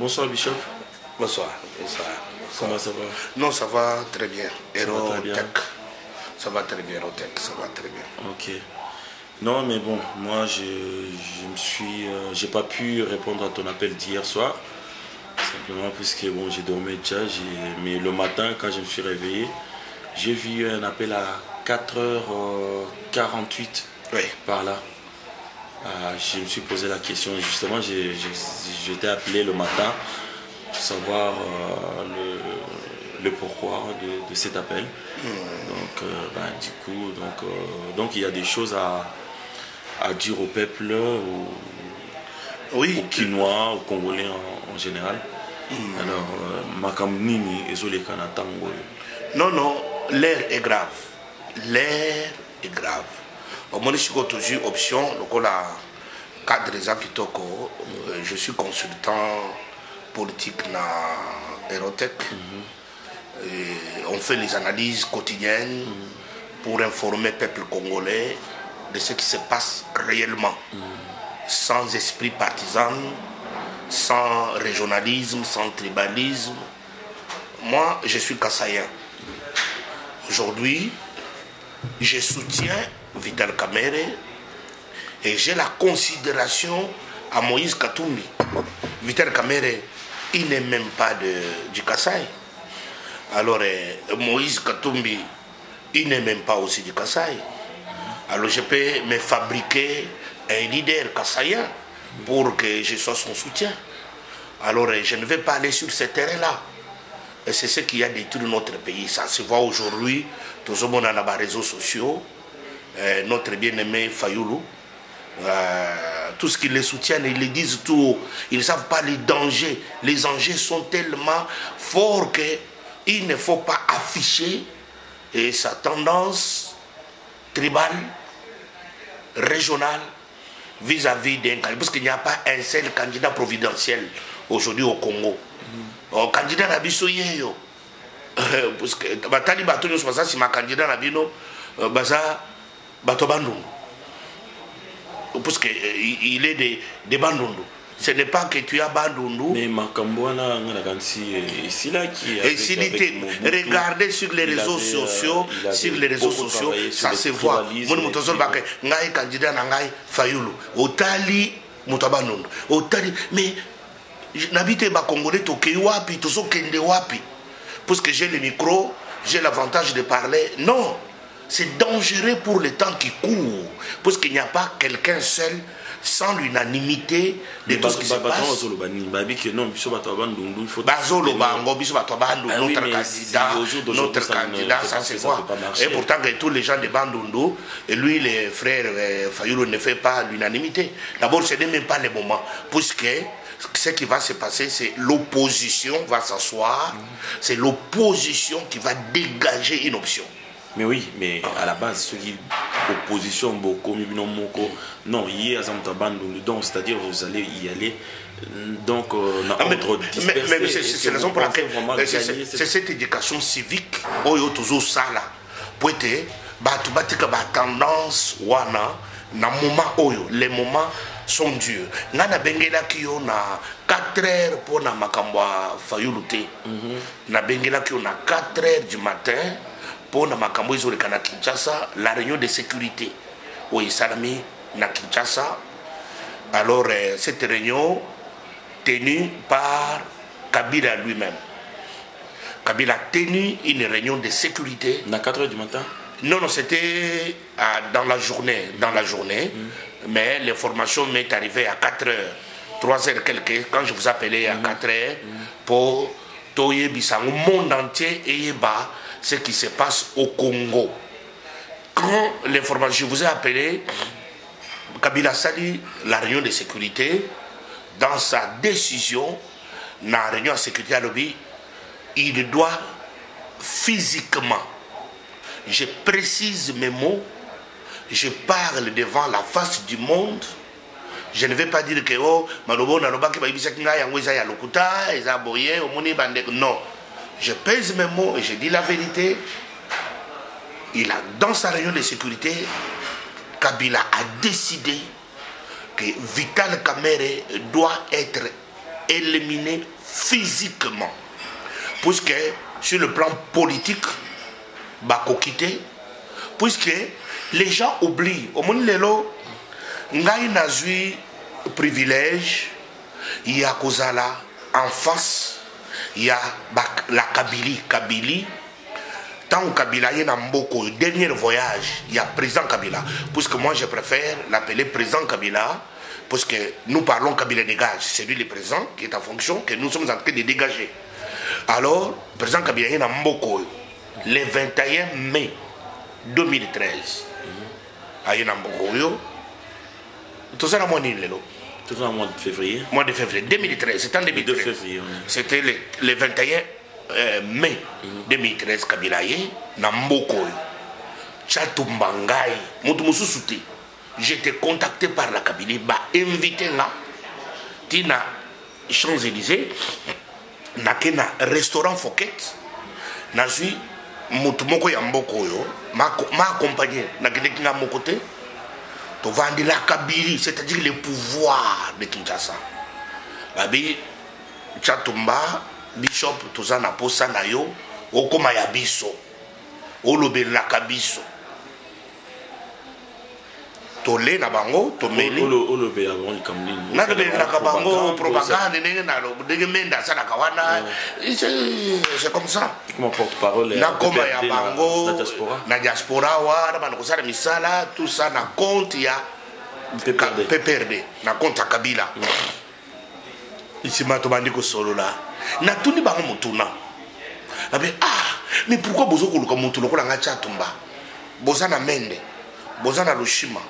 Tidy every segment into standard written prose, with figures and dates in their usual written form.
Bonsoir Bishop. Bonsoir. Bonsoir. Comment ça va? Non, ça va très bien. Hérotech. Ça va très bien, Hérotech. Ça va très bien. Ok. Non, mais bon, moi, j'ai pas pu répondre à ton appel d'hier soir. Simplement puisque bon, j'ai dormi déjà. Mais le matin, quand je me suis réveillé, j'ai vu un appel à 4h48 par là. Je me suis posé la question. Justement, j'étais appelé le matin pour savoir le pourquoi de cet appel. Du coup, il y a des choses à dire au peuple, aux Quinois, aux Congolais en général. Alors, Makamnini et Zolekana Tango. Non, l'air est grave. L'air est grave. Au moins, je suis toujours option. Je suis consultant politique dans Hérotech. On fait les analyses quotidiennes pour informer le peuple congolais de ce qui se passe réellement. Sans esprit partisan, sans régionalisme, sans tribalisme. Moi, je suis Kassaïen. Aujourd'hui, je soutiens Vital Kamerhe et j'ai la considération à Moïse Katumbi. Vital Kamerhe, il n'est même pas du Kasaï. Alors, Moïse Katumbi, il n'est même pas aussi du Kasaï. Alors, je peux me fabriquer un leader kassaïen pour que je sois son soutien. Alors, je ne vais pas aller sur ce terrain-là. Et c'est ce qui a détruit notre pays. Ça se voit aujourd'hui, tout le monde a les réseaux sociaux. Notre bien-aimé Fayoulou, tout ce qu'ils les soutiennent, ils les disent tout haut. Ils ne savent pas les dangers. Les enjeux sont tellement forts qu'il ne faut pas afficher sa tendance tribale, régionale, vis-à-vis d'un candidat. Parce qu'il n'y a pas un seul candidat providentiel aujourd'hui au Congo. Le candidat n'a pas yo. Parce que Batali Batonio, c'est si ma candidat n'a pas Baza Batobandundu. Parce qu'il est de Bandundu. Ce n'est pas que tu as Bandundu. Mais Makambouana, ici là qui regardez sur les réseaux sociaux, ça se voit. Mon mutozol bakay ngai candidat ngai Fayoulou. Otali mutabandundu. Otali mais n'habite ba Congolais toke wapi, tozo kende wapi. Parce que j'ai le micro, j'ai l'avantage de parler. Non. C'est dangereux pour le temps qui court. Parce qu'il n'y a pas quelqu'un seul sans l'unanimité de tout ce qui se passe. Notre candidat, ça se voit. Et pourtant, que tous les gens de Bandundu, et lui, le frère Fayoulou, ne fait pas l'unanimité. D'abord, ce n'est même pas le moment. Puisque ce qui va se passer, c'est l'opposition va s'asseoir, c'est l'opposition qui va dégager une option. Mais oui, mais à la base, ceux qui opposition beaucoup, non, hier, donc c'est-à-dire vous allez y aller, donc mais c'est la raison pour laquelle c'est cette éducation civique, oyo toujours ça là, pour être batubatika ba tendance wana na moment oyo, les moments sont durs. Nana bengela kiyo na 4 heures pour na makambwa Fayoulou te. Na bengela kiyo na 4 heures du matin. Pour na makambo izoleka na Kinshasa, la réunion de sécurité au Isalami na Kinshasa. Alors cette réunion tenue par Kabila lui-même. Kabila a tenu une réunion de sécurité. À 4 heures du matin? Non, c'était dans la journée. Mais l'information m'est arrivée à 4 heures. 3 heures quelques, quand je vous appelais à 4 heures, pour Toye Bissango, le monde entier et ce qui se passe au Congo. Quand l'information, je vous ai appelé, Kabila Sali, la réunion de sécurité, dans sa décision, dans la réunion de sécurité à l'objet, il doit physiquement, je précise mes mots, je parle devant la face du monde. Je ne vais pas dire que non. Je pèse mes mots et je dis la vérité. Dans sa réunion de sécurité, Kabila a décidé que Vital Kamerhe doit être éliminé physiquement. Puisque sur le plan politique, bakokité, puisque les gens oublient. Au monde lelo, ngai nazui privilège, il y a Kozala en face, il y a la Kabylie. Tant Kabila y a Mboko, dernier voyage, il y a président Kabila. Puisque moi je préfère l'appeler président Kabila, parce que nous parlons Kabila dégage, c'est lui le président qui est en fonction, que nous sommes en train de dégager. Alors, président Kabila y a Mboko, le 21 mai 2013. Il y a Mboko, tout ça, moi, tout ça, mois de février. Mois de février 2013, c'était en 2013. C'était le 21 mai 2013, Kabila ye, na Mboko, Chatumbangai, Moutumususute. J'étais contacté par la Kabylie, invité là, Tina Champs-Élysées, na restaurant Fouquet, na suis Moutumoko ya Mboko, m'a accompagné, na Kinga Mokote, to vendre la Kabylie, c'est-à-dire le pouvoir de Kinshasa. Babi, Chatumba, Bishop, toza na posa na yo, okoma ya biso, olobelaka biso. Tole na bango, tomeli. Olobelaka bango likamlini. Na lobelaka bango, propagande, ndenge menda sana kawana. C'est comme ça. Comment porte-parole na koma ya bango, na diaspora wana, bana kosala misala, tout ça na compte ya PPRD, na compte ya Kabila. Ici, to bandi ko solo là. Na tuni bango mutuna. Mais pourquoi bozo ko luka mutuna ko langa Chatumba? Boza na Mende, boza na Lushima.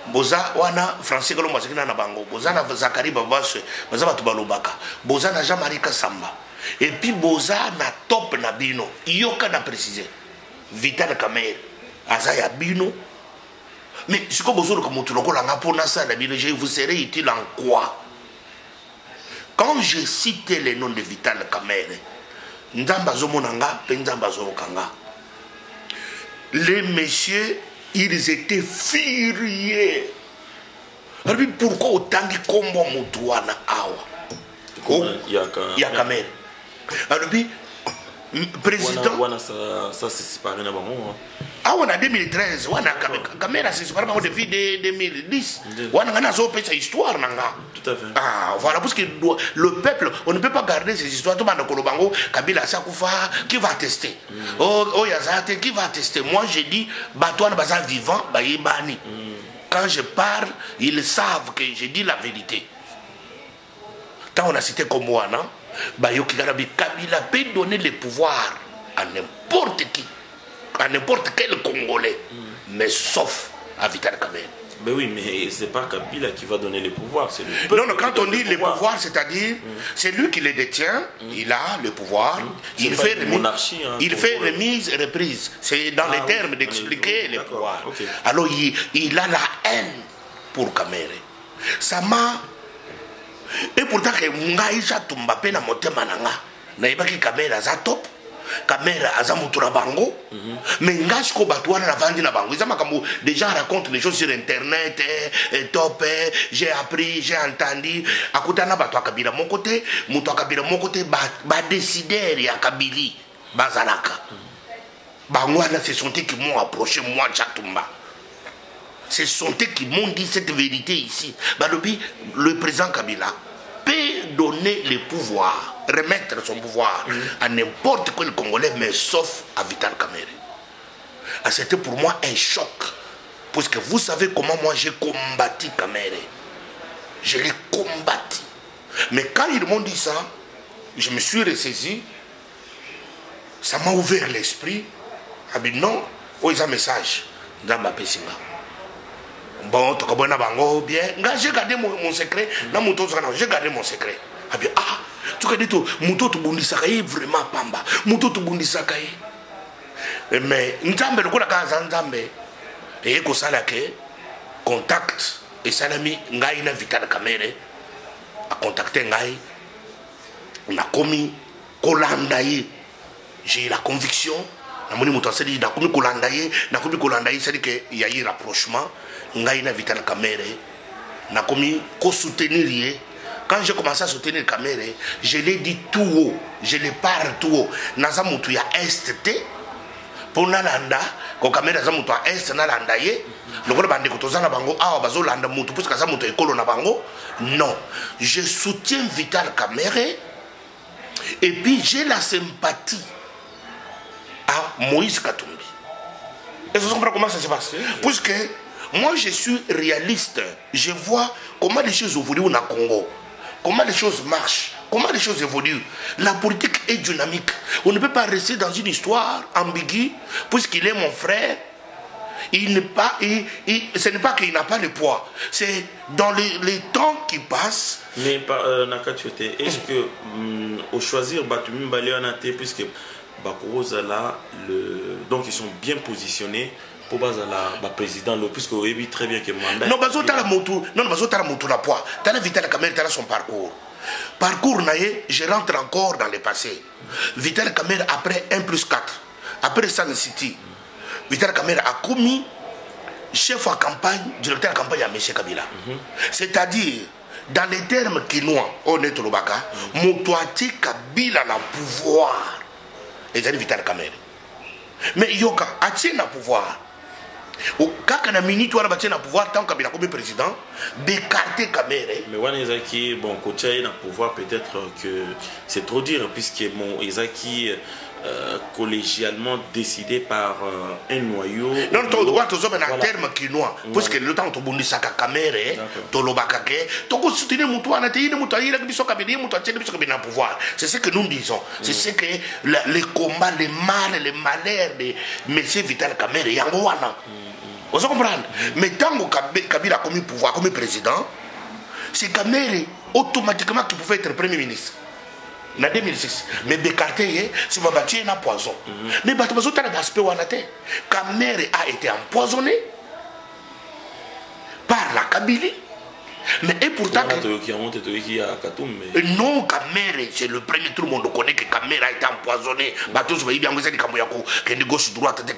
Boza wana français ko lomba sekina na bango. Boza na Zakari Babaswe, boza batu balobaka. Boza na Jean-Marie Kasamba. Et puis boza na top na bino. Yoka na préciser. Vital Kamer. Azaya bino. Mais si ko bozo ko mutuna ko langa pona ça na bino, je vous serai utile en quoi? Quand je citais les noms de Vital Kamerhe, les messieurs, ils étaient furieux. Alors, pourquoi autant de combats Moutouana Awa? Il y a Kamerhe. Alors, président. Ça s'est séparé dans le moment. Ah, on a 2013, on a Kamerhe s'est séparé depuis 2010. On a sa histoire. Tout à fait. Ah, voilà, parce que le peuple, on ne peut pas garder ces histoires. Tout le monde Kolobango, Kabila Sakoufa, qui va tester? Oh, Yazate, qui va tester? Moi, j'ai dit, Batouane Baza vivant, Bayebani. Quand je parle, ils savent que j'ai dit la vérité. Quand on a cité comme moi, non? Bayoki Garabi, Kabila peut donner le pouvoir à n'importe qui, à n'importe quel Congolais, mais sauf à Vital Kamerhe. Ben oui, mais c'est pas Kabila qui va donner le pouvoir, c'est lui. Non, quand on dit le pouvoir, c'est-à-dire, c'est lui qui le détient, il a le pouvoir, il fait monarchie, hein, il fait remise et reprise. C'est dans les termes d'expliquer le pouvoir. Okay. Alors, il a la haine pour Kamerhe. Ça m'a... Et pourtant, que Mungai Chatumba pe na motema nanga, na ibaki Kamerhe aza top. Kamerhe aza mutura bango, mais ngash ko batouana na vandi na bango. Des gens racontent les choses sur internet, top, j'ai appris, j'ai entendu. Akutana batwa Kabila mon côté, mutua Kabila mon côté, ba décider ya Kabylie, bazalaka. Bangwana, ce sont eux qui m'ont approché, moi, Chatumba. Ce sont eux qui m'ont dit cette vérité ici. Le président Kabila peut donner le pouvoir, remettre son pouvoir à n'importe quel Congolais, mais sauf à Vital Kamerhe. C'était pour moi un choc. Parce que vous savez comment moi j'ai combattu Kamerhe. Je l'ai combattu. Mais quand ils m'ont dit ça, je me suis ressaisi. Ça m'a ouvert l'esprit. Ah ben non, oh, ils ont un message dans ma pessinga. Bon, bien. J'ai gardé mon secret. J'ai gardé mon secret. Ah, tu as dit tout. Mouto tu bundi sakaye vraiment pamba. Mouto tu bundi sakaye. Mais nzambe le kola kaza nzambe. Et ko sala ke contact et salami ngai na Vital Kamerhe a contacté ngai. On a commis kolandaye. J'ai eu la conviction. Namoni muto asedi na commis kolandaye, c'est que il y a eu rapprochement. Ngai na Vital Kamerhe na komi ko soutenir quand j'ai commencé à soutenir Kamere, je l'ai dit tout haut, je l'ai parlé tout haut. Naza mutu ya ST, pour Nalanda, quand Kamere naza mutu ya Est, Nalanda ye, le gros bandé kotoza na bango, ah, bazo landa mutu, parce que naza mutu ekolo na bango. Non, je soutiens Vital Kamere, et puis j'ai la sympathie à Moïse Katumbi. Et vous comprenez comment ça se passe? Puisque moi je suis réaliste, je vois comment les choses évoluent au Congo, comment les choses marchent, comment les choses évoluent. La politique est dynamique. On ne peut pas rester dans une histoire ambiguë, puisqu'il est mon frère. Il n'est pas, ce n'est pas qu'il n'a pas le poids, c'est dans les temps qui passent. Mais Nakatiote, est-ce que au choisir Batumi Mbaleanate, puisque Bakouzala, donc ils sont bien positionnés pour la président, puisque vous avez très bien que mandat. Non, la poids. Tu as Vital Kamere, tu as son parcours. Parcours, je rentre encore dans le passé. Vital Kamere, après 1+4, après Sun City, Vital Kamere a commis chef de campagne, directeur de campagne à M. Kabila. C'est-à-dire, dans les termes quinois, honnête Lobaka, Moutouati Kabila n'a pouvoir. Et c'est Vital Kamere. Mais Yoka, a-t-il le pouvoir? Quand on a minute, on a le pouvoir, tant Kabila comme président, d'écarter Kamere. Mais on Ezaki, bon, côté a le pouvoir, peut-être que c'est trop dire, puisque mon Ezaki collégialement décidé par un noyau. Non, tu dois te dire un terme quinois, puisque le temps où tu as Kamere, tu as soutenu Moutouana, tu as pouvoir. C'est ce que nous disons. C'est ce que les combats, les mal, les malheurs de M. Vital Kamere, Yangoana. Vous comprenez? Mais tant que Kabila a commis pouvoir, comme président, c'est Kamere automatiquement qui pouvait être premier ministre. En 2006. Mais Bécarté, c'est un poison. Mais Batabazo, tu as l'aspect où on a été. Kamere a été empoisonné par la Kabylie. Mais et pourtant. Non, Kamere, c'est le premier, tout le monde connaît que Kamere a été empoisonné.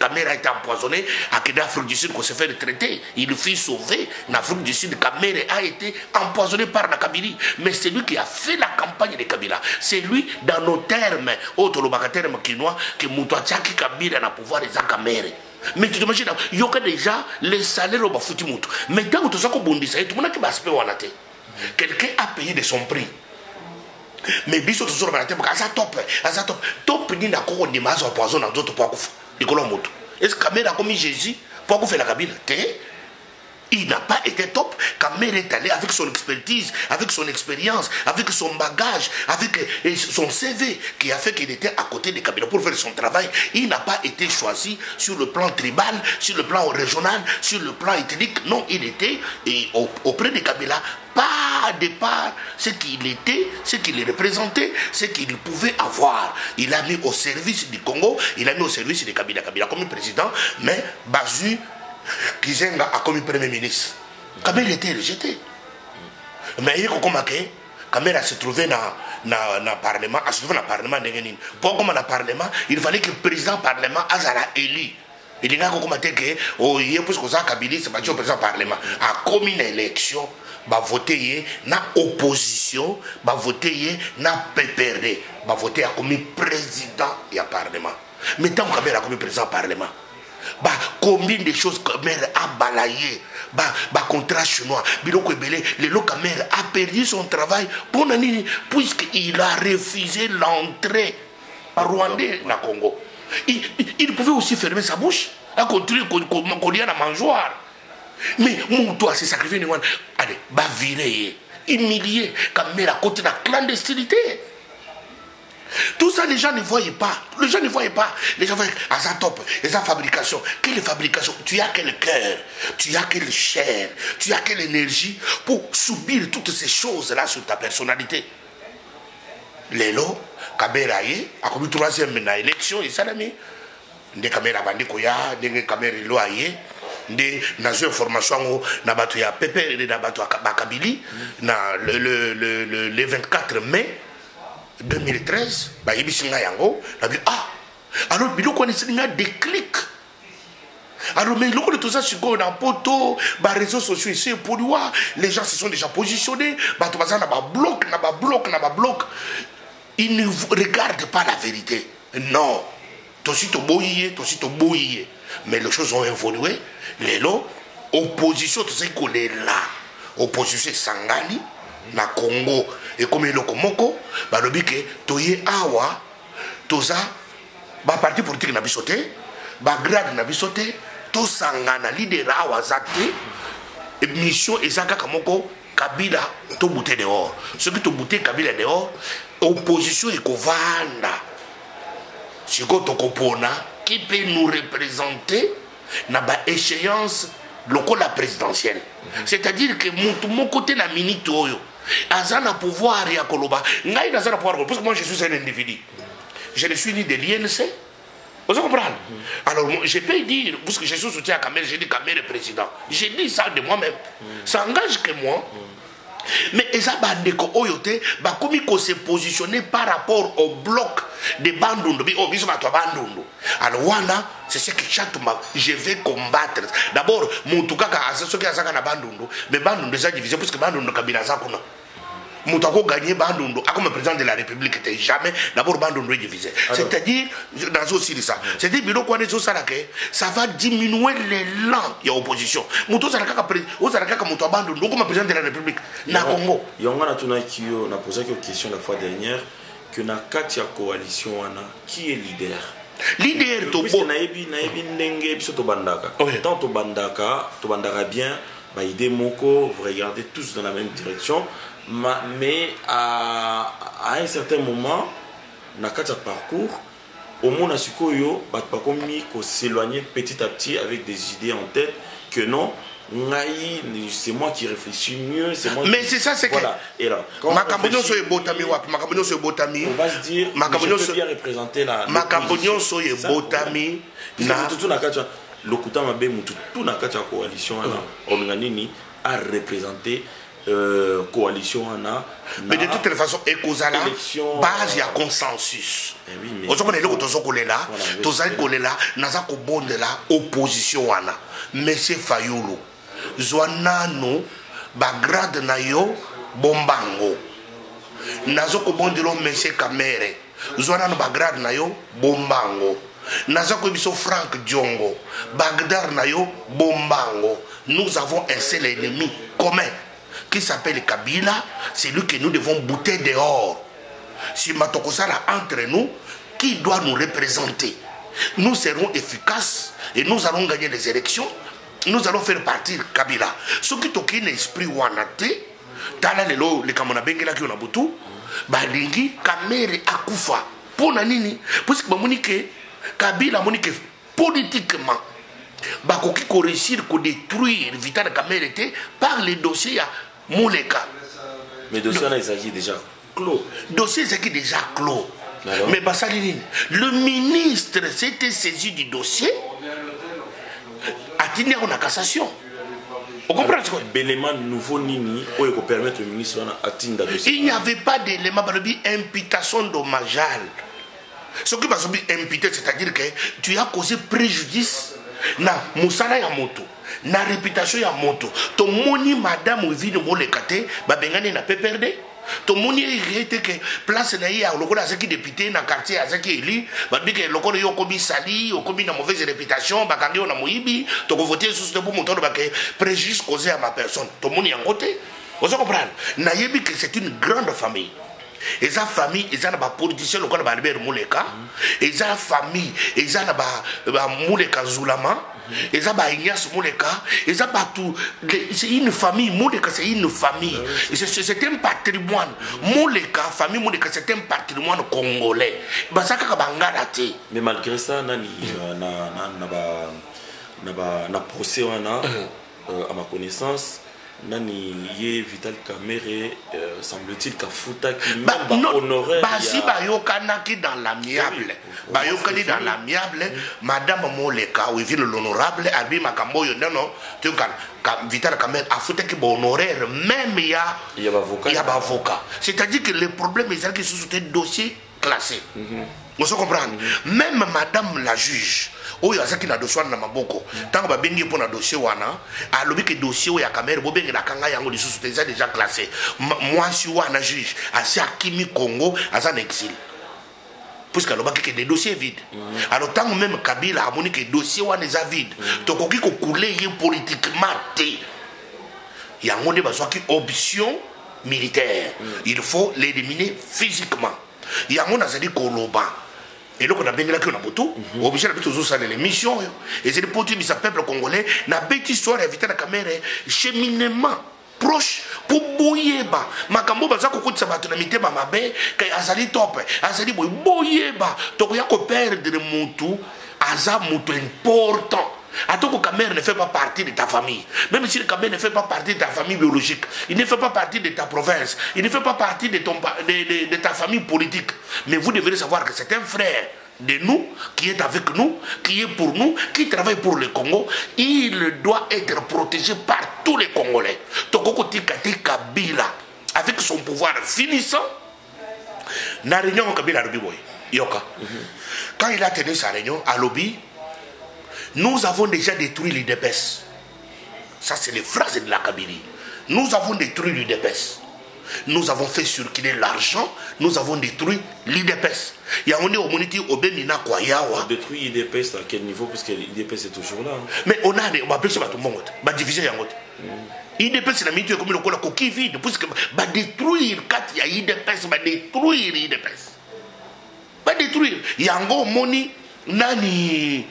Kamere a été empoisonné. À l'Afrique du Sud, qu'on s'est fait traiter. Il fut sauvé. En Afrique du Sud, Kamere a été empoisonné par la Kabylie. Mais c'est lui qui a fait la campagne de Kabila. C'est lui, dans nos termes, autres termes quinois, que Moutouatiaki Kabila n'a pouvoir de Kamere. Mais tu t'imagines, il y a déjà les salaires au foutu moutou. Mais tant que tu sais que tout le monde qui va se payer, quelqu'un a payé de son prix. Mais biso toujours à ça top ni na ko ni mazo poison dans d'autres poids et que l'on est-ce que Kamere a commis Jésus pour faire la Kabila? Il n'a pas été top. Kamere est allé avec son expertise, avec son expérience, avec son bagage, avec son CV qui a fait qu'il était à côté de Kabila pour faire son travail. Il n'a pas été choisi sur le plan tribal, sur le plan régional, sur le plan ethnique. Non, il était auprès de Kabila. Pas de part ce qu'il était, ce qu'il représentait, ce qu'il pouvait avoir. Il a mis au service du Congo, il a mis au service de Kabila. Kabila comme président, mais Bazu Kizenga a commis premier ministre. Kamere était rejeté. Mais il y a Kamere se trouvait dans le Parlement. Pour comme dans le Parlement, il fallait que le président du Parlement Azara élu. Il y a que puisque ça Kabila c'est pas le président du Parlement a commis une élection, va voter na opposition, va voter na PPRD, va voter a commis président du Parlement. Mais tant que Kamere a commis président du Parlement, bah combien de choses Kamere a balayé, bah contrat chinois, biloko ebele, le Kamere a perdu son travail pour nani puisqu'il a refusé l'entrée à Rwandais na Congo. Il pouvait aussi fermer sa bouche, à continuer qu'on y a la mangeoire. Mais mon toit s'est sacrifié, allez, bah virer, humilier, Kamere à côté de la clandestinité. Tout ça, les gens ne voyaient pas. Les gens ne voyaient pas. Les gens voyaient à sa top, à sa fabrication. Quelle fabrication? Tu as quel cœur? Tu as quelle chair? Tu as quelle énergie pour subir toutes ces choses-là sur ta personnalité? Lélo, Kamere a commis 3e élection, et ça l'a mis. Des Kamere bandi koya, des Kamere loyer. Des nations formation na batu ya Pepe na batu Bakabili na le 24 mai 2013 bah il y a alors il y a un déclic Alors, mais le tout ça, c'est qu'on a un poteau, les réseaux sociaux ici, pour voir, les gens se sont déjà positionnés, bloc. Ils ne regardent pas la vérité. Non. Mais les choses ont évolué. Les lots, opposition, tout ce qu'on est là. Opposition Sangani, na Congo, et comme le Komoko, le bique, toye awa, toza, parti politique na bisoté, grade na bisoté, to sangana, leader awa zate, et mission ezaka kamoko, Kabila, to bouté dehors. Ce qui te bouté Kabila dehors, opposition et kovanda. Si ko to kopona, qui peut nous représenter na ba échéance la présidentielle. C'est-à-dire que mon côté na minute oyo, azana pouvoir ya koloba, ngai nazana pouvoir parce que moi je suis un individu. Je ne suis ni de l'INC. Vous comprenez? Alors je peux dire, parce que je suis soutien à Kamel, j'ai dit Kamel est président. J'ai dit ça de moi-même. Ça engage que moi. Mais Eza Bandeko Oyote, comme il se positionner par rapport au bloc de Bandundu, alors voilà, c'est ce que je vais combattre. D'abord, mon tout cas, ceux qui ont na Bandundu, mais Bandundu déjà divisé, parce que Bandundu Kabila Zakuna. Moutako gagné Bandundu, comme président de la République, était jamais, d'abord Bandundu est divisé. C'est-à-dire, dans aussi ça, c'est-à-dire, ça va diminuer l'élan, il y a opposition. Moutou Saraka, Moutou Bandundu, comme président de la République, na Congo. Il y a on a posé une question la fois dernière, que na Katia coalition, qui est leader? Leader, to bo. Naebi ndenge, biso to bandaka. Tant to bandaka bien, bah idée moko, vous regardez tous dans la même direction. Mais à un certain moment, dans le parcours, au monde a s'éloigner petit à petit avec des idées en tête que non, c'est moi qui réfléchis mieux. Moi mais c'est ça, c'est voilà. que. Et là, on va se dire, je peux bien représenter la. Le Kouta Mabe Moutou, tout na coalition, a représenté. Coalition mais de toute façon ekozala base ya consensus ozokona eloko tozokolela tozali kolela naza kobondela opposition wana monsieur Fayulu zwanano bagrade na yo bombango nazo kobondela monsieur Kamere zwanano bagrade na yo bombango naza kobiso Frank Diongo bagdar na yo bombango. Nous avons un seul ennemi commun qui s'appelle Kabila, c'est lui que nous devons bouter dehors. Si Matokosala entre nous, qui doit nous représenter? Nous serons efficaces et nous allons gagner les élections. Nous allons faire partir Kabila. Ce qui est un esprit wanate, tala lelo le kamona bengela ki onabutu, balingi Kamere akufa. Pour nini? Parce que monique Kabila monique politiquement. Bakoki ko réussir ko détruire Vital Kamere par les dossiers à Mouleka. Mais le dossier il s'agit déjà clos. Dossier c'est déjà clos. Alors? Mais Bassaline, le ministre s'était saisi du dossier. A tenu en cassation. Vous comprenez ce que l'élément nouveau Nini pour permettre au ministre d'atteindre le dossier. Il n'y avait pas d'élément imputation dommageable. Ce qui m'a imputé, c'est-à-dire que tu as causé préjudice na musala ya moto na réputation ya moto to moni madame Ovide Molekate ba bengane na PPRD to moni était que place na ya lokola zaki député na quartier azaki eli ba bike lokola yo kobi sali yo kobi na mauvaise réputation ba kangi na moyibi to ko voter sous de pour moto ba que préjudice causé à ma personne to moni en côté vous comprenez na yebi que c'est une grande famille. Et sa famille, ils ont des politiciens locaux de Albert Mouleka, ils ont une famille, ils ont Mouleka Zulama, ils ont Ignace Mouleka, ils ont tout. C'est une famille, Mouleka c'est une famille. C'est un patrimoine. Mouleka, famille Mouleka, c'est un patrimoine congolais. Mais malgré ça, na procès à ma connaissance. Nani ye Vital Kamere semble-t-il qu'Afuta qui même honorer si bayokanaki dans l'amiable bayokani dans l'amiable madame Moleka ou vient l'honorable Albi Makamboyo non tu Vital Kamere Afuta qui honoraire même il y a avocat c'est-à-dire que le problème est que ce sont des dossiers classés Vous comprenez? Même madame la juge, oh ya zaki na dossier na maboko. Tant que bengi pour na dossier wana, a lobi que dossier ya caméra bo bengi na kanga yango lisusu déjà classé. Moi si wana juge, a si akimi Congo azan exil. Puisque le bac des dossiers vides. Alors tant même Kabila a moni que dossier wana est vide. Donc qui ko couler politiquement té. Yango de besoin qui option militaire. Il faut l'éliminer physiquement. Yango na zali koloba. Et donc on a bien là que on a beaucoup, obligé de toujours ça les missions. Et c'est le petit de ce peuple congolais n'a pas histoire éviter la caméra cheminement proche pour boyeba. Makambo baza kokutsa bato na mitema mabe kay azali top, azali boyeba. Donc ya ko perdre mutu, aza mutu important. Attends que Kamer ne fait pas partie de ta famille. Même si le Kamer ne fait pas partie de ta famille biologique, il ne fait pas partie de ta province, il ne fait pas partie de ta famille politique. Mais vous devez savoir que c'est un frère de nous, qui est avec nous, qui est pour nous, qui travaille pour le Congo. Il doit être protégé par tous les Congolais. Tokoko Tikati Kabila, avec son pouvoir finissant, na réunion Kabila Lobiboy, Yoka. Quand il a tenu sa réunion à Lobi, nous avons déjà détruit l'UDPS. Ça, c'est les phrases de la Kabylie. Nous avons détruit l'UDPS. Nous avons fait circuler l'argent. Nous avons détruit l'UDPS. Il y a un communauté au Bénina Kwayawa. On détruit l'UDPS à quel niveau? Parce que l'UDPS est toujours là. Mais on a appelé ça tout le monde. On va diviser en autre. l'UDPS c'est la milité comme le coquille vide. Puisque va détruire quand il y a l'UDPS, va détruire l'UDPS. Va détruire. Il y a un gros moni nani.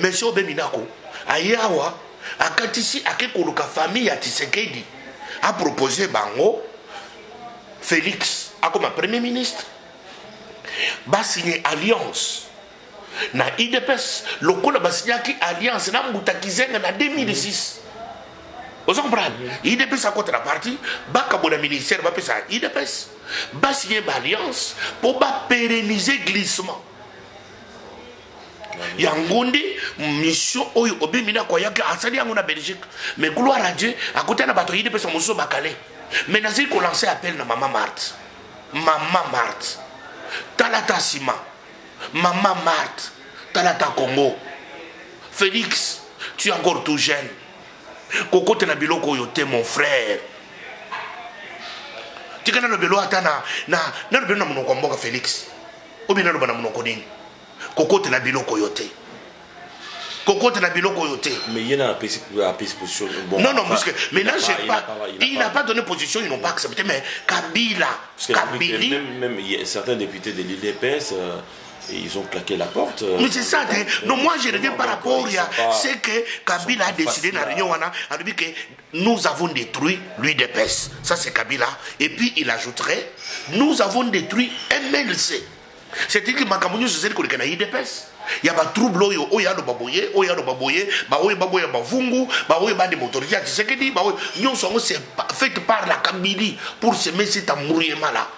Monsieur Beminako, Ayawa, a Katisi, a Kekoluka famille à Tshisekedi, a proposé Bango, Félix, a comme premier ministre, va signer alliance. Na IDPS, le col va signer alliance, na Moutakizenga en 2006. Vous comprenez? IDPS a contre la partie, va comme le ministère, va faire ça. IDPS, va signer alliance pour pérenniser glissement. Yangonde mission oyo obimina kwa yake asali yango na Belgique mais gloire à Dieu à côté na bato yide pesa moso bakale mais nazili ko lancer appel na maman Marthe Talata Sima maman Marthe Talata Congo Félix tu es encore tout jeune kokote na biloko yo te mon frère tikana no belo atana na le belo na monoko mboka Félix obina no bana monoko nini Cocotte na biloko yote. Cocotte na biloko yote. Mais il y a une position. Bon, non, puisque maintenant, il n'a pas donné position, ils n'ont pas accepté. Mais Kabila, même certains députés de l'UDPS, ils ont claqué la porte. Mais c'est ça. Non, moi, je reviens par rapport à ce que Kabila a décidé dans la réunion. Il a dit que nous avons détruit l'UDPS. Ça, c'est Kabila. Et puis, il ajouterait, nous avons détruit MLC. C'est-à-dire que Makamounio se dit qu'il y a des IDPS. Il y a des troubles, il y a des baboyés, il y a des baboyés, il y a des vungu, il y a des motorisations. C'est ce que dit, nous sommes faits par la Kabylie pour se mettre cet amourement là.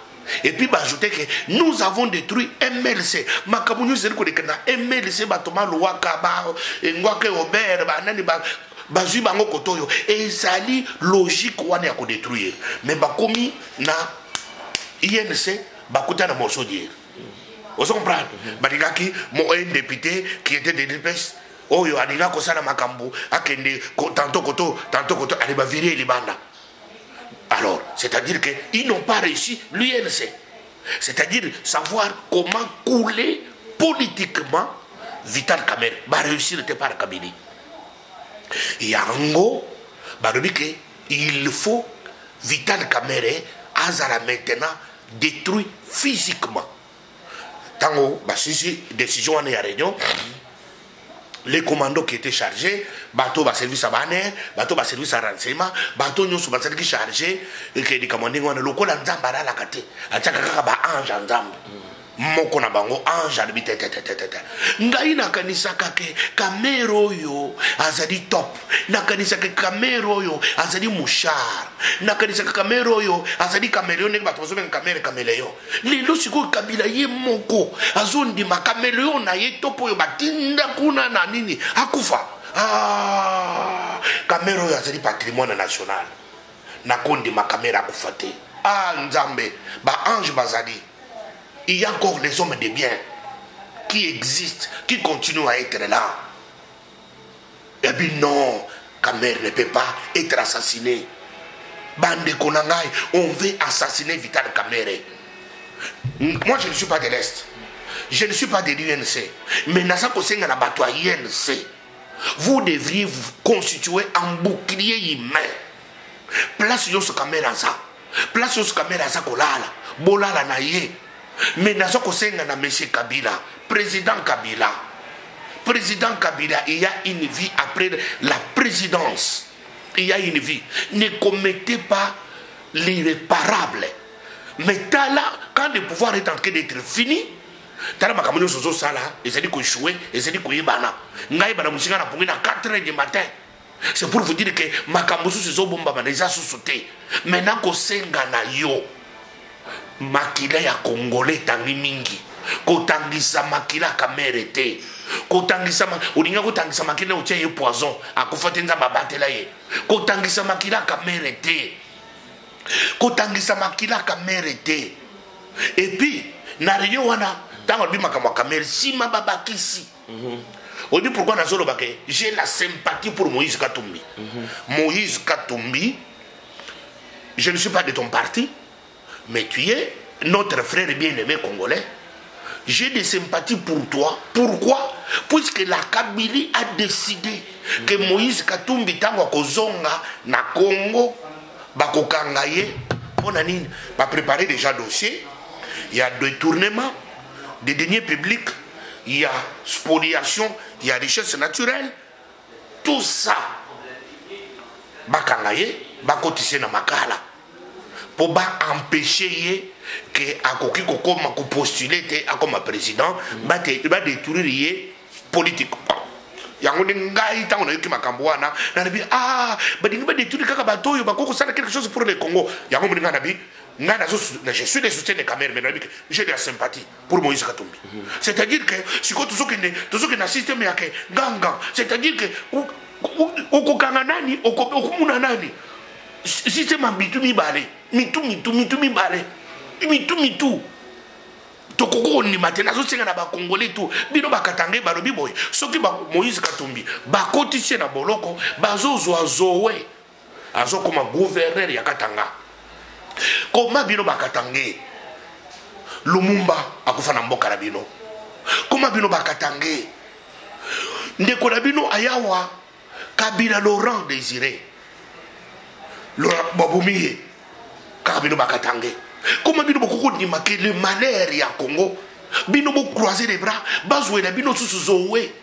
Et puis, ajouter que nous avons détruit MLC. Makamounio se dit qu'il y a MLC, Batoma, Louaka, Ngwake, Aubert, Bazui, Bango, Kotoyo. Et ça dit logique, on a détruire. Mais Bakomi, na INC, Bakuta, na morceau dire. Vous comprenez? Badigaki, mon député qui était de l'UDPS, oh yo adiga kosana makambu, akende tantôt koto, allez va virer les bandes. Alors, c'est-à-dire qu'ils n'ont pas réussi l'UNC. C'est-à-dire savoir comment couler politiquement Vital Kamerhe. Va réussir n'était pas la Kabylie. Et en gros, il faut Vital Kamerhe, Azara maintenant, détruit physiquement. Tango, si décision en réunion, les commandos qui étaient chargés, bateau va service à banner, bateau va service à renseignement, bateau nous sommes chargés, et que les commandants ont le local en zambara la kate, à chaque ba ange en zamb. Moko na bango ange albite ngai nakanisaka ke kamero yo azali top nakanisaka kamero yo azali mushar nakanisaka kamero yo azali kameleon nek bato bazobenga kameleon lelo siko Kabila ye moko azondi makameleon na ye topo yo batinda kuna na nini akufa kamero yo azali patrimoine national nakondi makamera akufa te nzambe ba ange bazali. Il y a encore des hommes de bien. qui existe, qui continue à être là. Et puis non, Kamer ne peut pas être assassiné. Bande Konangai, on veut assassiner Vital Kamerhe. Moi, je ne suis pas de l'Est. Je ne suis pas de l'UNC. Mais vous devriez vous constituer un bouclier humain. Place Yos Kamera ça. Place Yos Kamera ça kolala. Bolala na ye. Mais nazo kosenga na monsieur Kabila. Président Kabila. Président Kabila, il y a une vie après la présidence. Il y a une vie. Ne commettez pas l'irréparable. Mais là, quand le pouvoir est en train d'être fini, tala makambo sozo sala, ezali ko jouer, ezali ko yebana. Ngai bana musinga na pongi na 4h du matin. C'est pour vous dire que makambo sozo bomba bana eza sosoté. Maintenant ko senga na yo. Makila ya Congolais tangi mingi. Ko tangisa makila Kamerhe te. Ko tangisa ulinga ko tangisa makila utia ye poison, akufatenza mabatela ye. Ko tangisa makila Kamerhe te. Ko tangisa makila Kamerhe te. Et puis na réunion wana dans le makamwa Kamerhe si mababakisi. On dit pourquoi Nazolo Baké, j'ai la sympathie pour Moïse Katumbi. Moïse Katumbi, je ne suis pas de ton parti, mais tu es notre frère bien-aimé congolais. J'ai des sympathies pour toi. Pourquoi? Puisque la Kabylie a décidé que Moïse Katumbi tango kozonga na Congo bakokangaye on a pas préparé déjà dossier. Il y a détournement des deniers publics, il y a spoliation, il y a richesse naturelle. Tout ça bakangaye bakotise na makala pour empêcher que akoki kokoma ko postuler te comme président ba détruire politique. Yango ngai tango na yoki makambo wana na bi badingi ba détruire kaka batoyo bakoko sala quelque chose pour le Congo. Yango mlinga na bi je suis des soutiens de Kamerhe, mais j'ai de la sympathie pour Moïse Katumbi. C'est-à-dire que si tu as un système ya ganga, c'est-à-dire que okokanga nani okumuna nani système mitumi bale mitumi bale mitu tokoko ni matena zo senga na ba congolais tout bino bakatange balobi boy soki ba Moïse Katumbi bakotise na boloko bazozwa zowe azo koma gouverneur ya Katanga. Comment bino bakatange Lumumba akufa na mboka na bino. Comment bino bakatange ndeko na bino ayawa Kabila Laurent Désiré Laurent Babumiye Kabila bakatange. Comment bino bokoko ni make le malheur ya Congo bino bo croiser les bras bazwe na bino susuzowe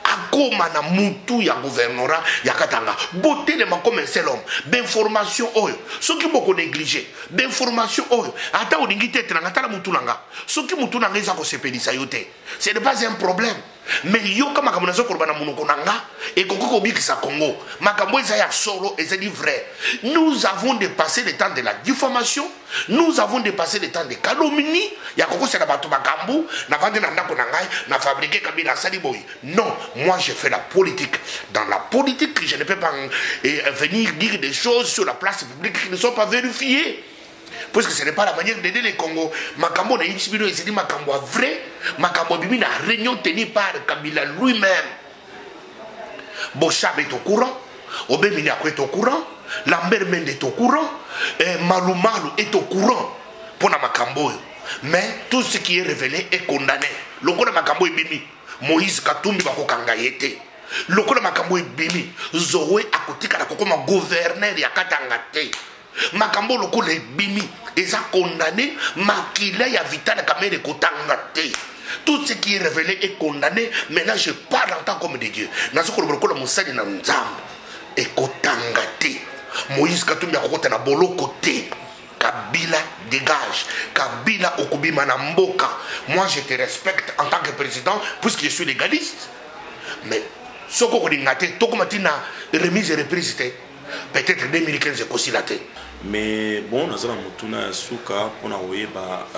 akoma na mutu ya gouvernorat ya Katanga boté comme un seul homme d'information oyo soki boko négliger d'information oyo ata olingi tete na ngata la mutu nanga soki mutu nanga eza ko sepelisa yote ce n'est pas un problème. Mais yo kama makambo nazo korba na munoko nanga et kokoko bikisa Congo makambo eza ya solo eza di vrai. Nous avons dépassé le temps de la diffamation, nous avons dépassé le temps de calomnie ya koko sela bato makambo na vande na ndako na ngai na fabriquer Kabila sali boy. Non, moi je fais la politique. Dans la politique, je ne peux pas venir dire des choses sur la place publique qui ne sont pas vérifiées. Parce que ce n'est pas la manière d'aider les Congo. Makambo na Yipsibino, c'est dit Makambo vrai. Makambo Bibi na réunion tenue par Kabila lui-même. Bochab est au courant. Obeminiako est au courant. Lambert Mende est au courant. Malumalu est au courant. Pour la Makambo. Mais tout ce qui est révélé est condamné. Lokola Makambo est Bimi. Moïse Katumbi bako kangayete. Lokola Makambo est Bimi. Zoé akotika na kokoma gouverneur ya Katanga te. Makambo lokola Bimi. Ils ont condamné Makila ya Vital Kamerhe kotanga te. Tout ce qui est révélé est condamné. Maintenant je parle en tant qu'homme de Dieu. Nazoko lokola musali na nzambe et kotanga te. Moïse Katumbi akokota na boloko te. Kabila dégage. Kabila okubima na mboka. Moi je te respecte en tant que président puisque je suis légaliste. Mais soko kodingate tokomatina remise et reprise te. Peut-être 2015 ekosilaté. Mais bon, nous avons Mutuna Souka pour nous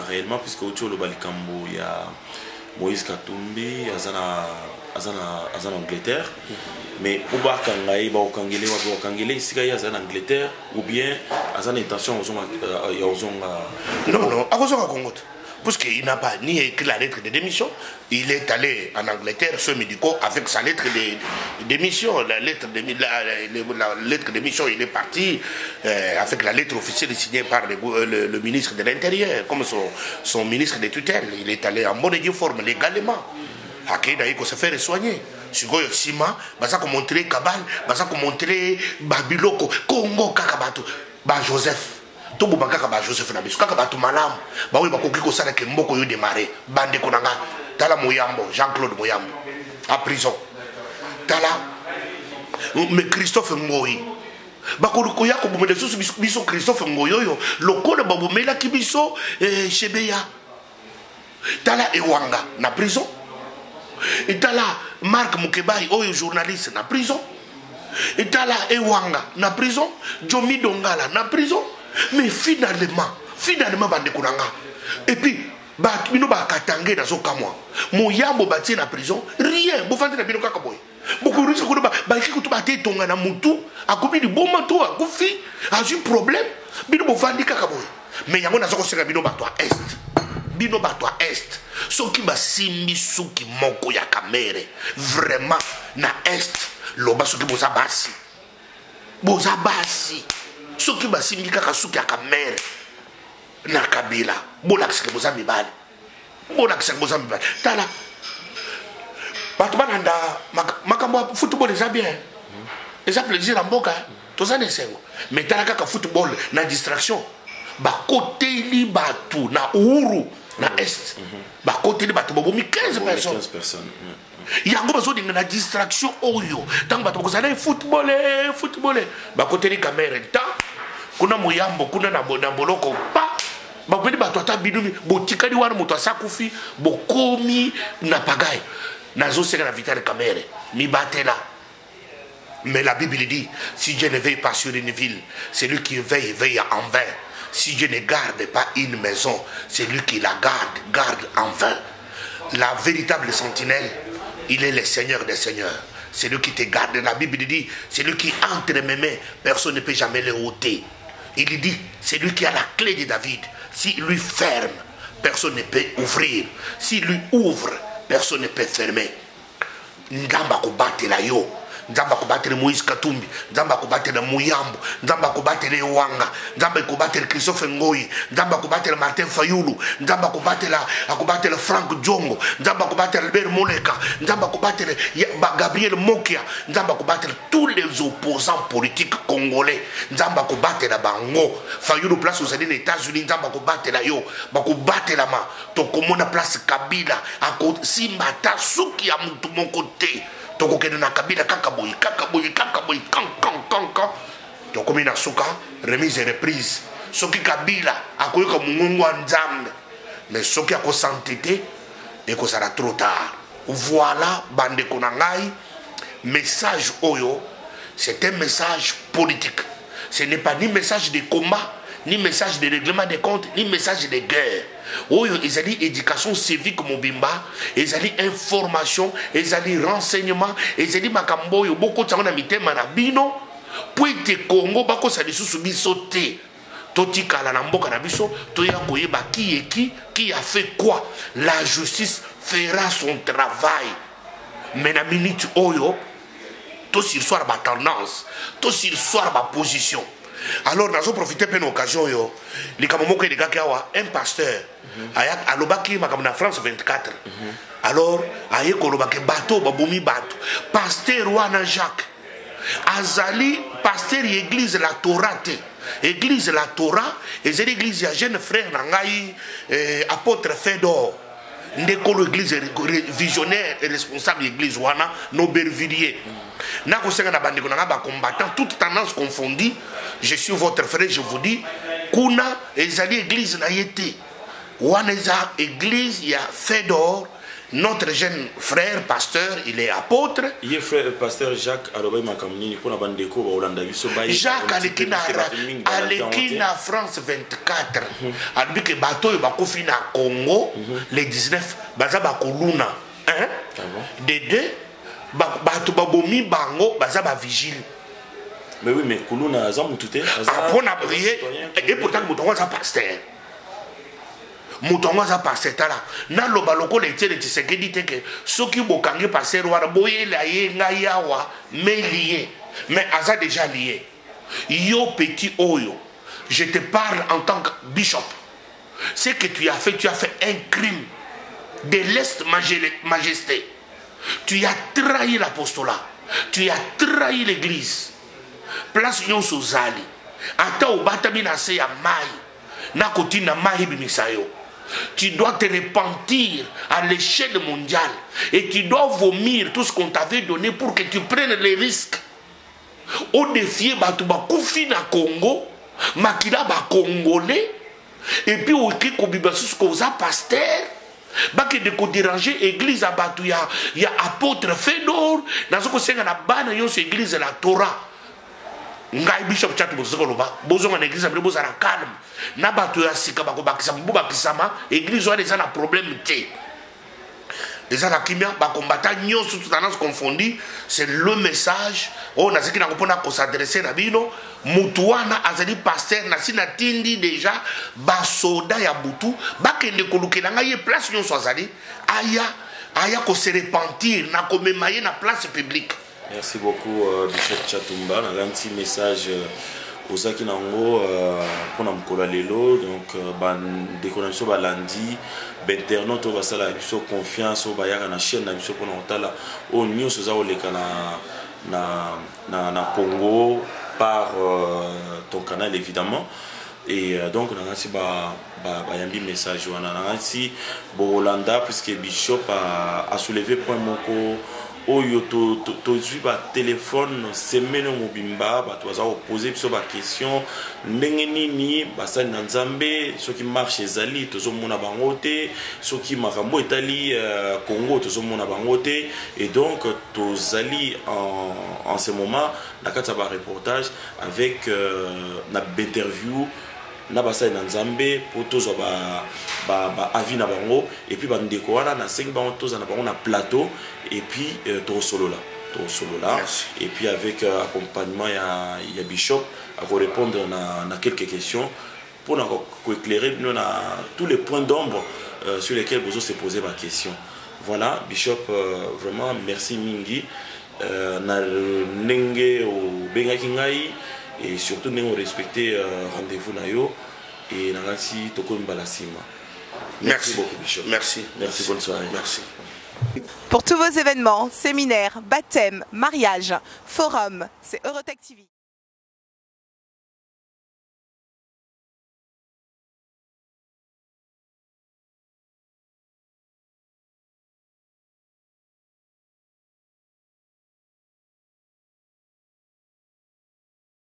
réellement, puisque au le Balikambo, il y a Moïse Katumbi, il y a en Angleterre. Mais pour voir quand il y a Kangele, ici il y a en Angleterre, ou bien il y a une intention, il y a non, à cause de Congo. parce qu'il n'a pas ni écrit la lettre de démission, il est allé en Angleterre, ce médico, avec sa lettre de démission. La lettre de démission, il est parti avec la lettre officielle signée par le ministre de l'Intérieur, comme son ministre de tutelle. Il est allé en bonne et due forme, légalement. Il se faire soigner. Sikoyo sima, baza ko montrer Kabal, baza ko montrer Babiloko, Congo Kakabato, ba Joseph. To bu bakaka ba Joseph na biso Kakabato malamu. Ba we bakoki ko sala ke mboko yo démarrer. Bande konanga, tala Moyambo, Jean-Claude Moyambo à prison. Tala mais Christophe Ngoyi. Bakoko ya ko bomede susu biso Christophe Ngoyoyo, lokolo babomela ki biso Chebeya. Tala Ewanga na prison. Et là, Marc Mukebai, journaliste, na prison. Et là, Ewanga, na prison. Jomi Dongala, na prison. Mais finalement, bande kunanga. Et puis, bino ba katangé dans son kamwa. Moyambo bati na prison. Rien. Vous faites na bino kakaboy. Beaucoup de gens ba ki kutu bati tonga na mutu. Akobi di bon manto, akofi. A eu problème. Bino bo fandi kakaboy. Mais yango na zoko senga bino batwa est. Bino batwa est. Soki basimbi suki moko ya Kamere vraiment na est loba soki boza basi soki basimbi kaka suki ya Kamere na Kabila bolakisaka boza mibale tala bato bananda makambo football eza bien eza plaisir ya mboka toza na esengo mais tala kaka football na distraction bakoteli batu na uhuru na est ba côté de bato bobomi 15 personnes yango bazo dinga na distraction oyo tant bato ko zana football ba côté de caméra ta kuna Moyambo kuna na boloko pa ba pedi bato ata bidumi botikali wana moto asakufi bokomi na pagaille nazo seka na vitale caméra mi batela. Mais la Bible dit, si Dieu ne veille pas sur une ville, c'est lui qui veille en vain. Si Dieu ne garde pas une maison, c'est lui qui la garde en vain. La véritable sentinelle, il est le Seigneur des Seigneurs. C'est lui qui te garde. La Bible dit, c'est lui qui entre mes mains, personne ne peut jamais le ôter. Il dit, c'est lui qui a la clé de David. S'il lui ferme, personne ne peut ouvrir. S'il lui ouvre, personne ne peut fermer. Ndamba ko batela yo. Nzamba kubatele Moïse Katumbi, Nzamba kubatele Mouyambo, Nzamba kubatele Wanga, Nzamba kubatele Christophe Ngoyi, Nzamba kubatele Martin Fayulu, Nzamba kubatele Frank Djongo, Nzamba kubatele Albert Moleka, Nzamba kubatele Gabriel Mokia, Nzamba kubatele tous les opposants politiques congolais, Nzamba kubatele Bango, Fayulu place aux États-Unis, Nzamba kubatele yo, bakubatele ma, tokomona place Kabila, Simbata Suki ya mutu mon côté. Toko kene na Kabila kakaboy kan toko mina suka remise et reprise soki Kabila akoyoka mungu wa Nzambe mais soki ako santité et ko sera trop tard. Voilà bande konangai message oyo, c'est un message politique. Ce n'est pas ni message de combat, ni message de règlement des comptes, ni message de guerre. Oyo ezali éducation civique mobimba, ezali information, ezali renseignement, ezali makambo yo boko tsango mitema na bino po ete Congo bako sa lisusu biso te. Totikala na mboka na biso toya koyeba qui a fait quoi. La justice fera son travail. Mais na minute oyo to sur soir ba tendance, to sur soir ba position. Alors, nous avons profité de l'occasion. Un pasteur, alobaki en France 24. Alors, bateau, pasteur Wana Jacques, Azali, pasteur église la Torah. Église la Torah, et c'est l'église de jeune frère Nangaï, apôtre Fédor. Ndekolo église visionnaire et responsable de l'église Wana, Nobervilliers. Na kosenga na bandeko na ba combattant toute tendance confondue, je suis votre frère, je vous dis kuna ezali église na yete wana eza église ya Fédor, notre jeune frère pasteur, il est apôtre. Il est frère pasteur Jacques Arobai Makamini pour la bandeko ba Olanda biso ba Jacques Alekina France 24 albi ke bato ba kofi na Congo les 19 baza ba koluna hein des deux bato babomi bango baza ba vigile. Mais oui, mais Kuluna a mututé on a prié et pourtant nous avons un pasteur. Moutongo za pasteur là. Na loba loko le tiele Tshisekedi te que soki bokangi pasteur wana boye la ye ngayawa mais lié. Mais aza déjà lié. Yo petit oyo, je te parle en tant que bishop. Ce que tu as fait un crime de lèse-majesté. Tu as trahi l'apostolat. Tu as trahi l'église. Place yon sozali. Ata obatami na se ya mai. Na koti na mai bimisayo. Tu dois te repentir à l'échelle mondiale. Et tu dois vomir tout ce qu'on t'avait donné pour que tu prennes les risques. Au défi, Batouba Koufi na Congo. Makila ba Congolais. Et puis au Kikobibasus Koza pasteur. Baki de ko déranger église à Batou ya apôtre Fedor. Dans ce que c'est na bana yon église la Torah. Ngai bishop chatu bozokoloba bozonga na église ambre bozala calme na bato ya sika bako bakisa mbuba kisama église wa déjà na problème té déjà na kimia ba combattant nyonso tout tendance confondu c'est le message on a ce qui na kopona ko s'adresser na bino mutu wana azali pasteur na sina tindi déjà ba soda ya butu bakende kolukela ngai place nyonso azali aya ko se repentir na ko memaye na place publique. Merci beaucoup, Bishop Chatumba. On a un petit message aux Akinango pour nous lelo. Donc, déconnexion lundi, internaute va ça la confiance au bayar na chaîne na biso pour nous tala au news ça au leka na Congo par ton canal évidemment. Et donc on a aussi un message on a aussi Bolanda puisque Bishop a soulevé point moko oyo to ba téléphone semaine mobimba ba to za poser biso ba question ndenge nini basali na Nzambe soki marche ezali tozo mona bango te soki makambo etali Congo tozo mona bango te et donc tozali en ce moment na kata ba reportage avec na interview na basali na Nzambe pour tozo ba avis na bango et puis ba ndeko wana na 5 bango toza na bango na plateau et puis to solo là et puis avec accompagnement ya Bishop à répondre na quelques questions pour éclairer tous les points d'ombre sur lesquels vous se poser ma question. Voilà Bishop, vraiment merci mingi na nenge o bengaki ngai et surtout nenge respecter rendez-vous na yo et na ngati tokomba la sima. Merci beaucoup Bishop. Merci, bonne soirée. Merci. Pour tous vos événements, séminaires, baptêmes, mariages, forums, c'est Eurotech TV.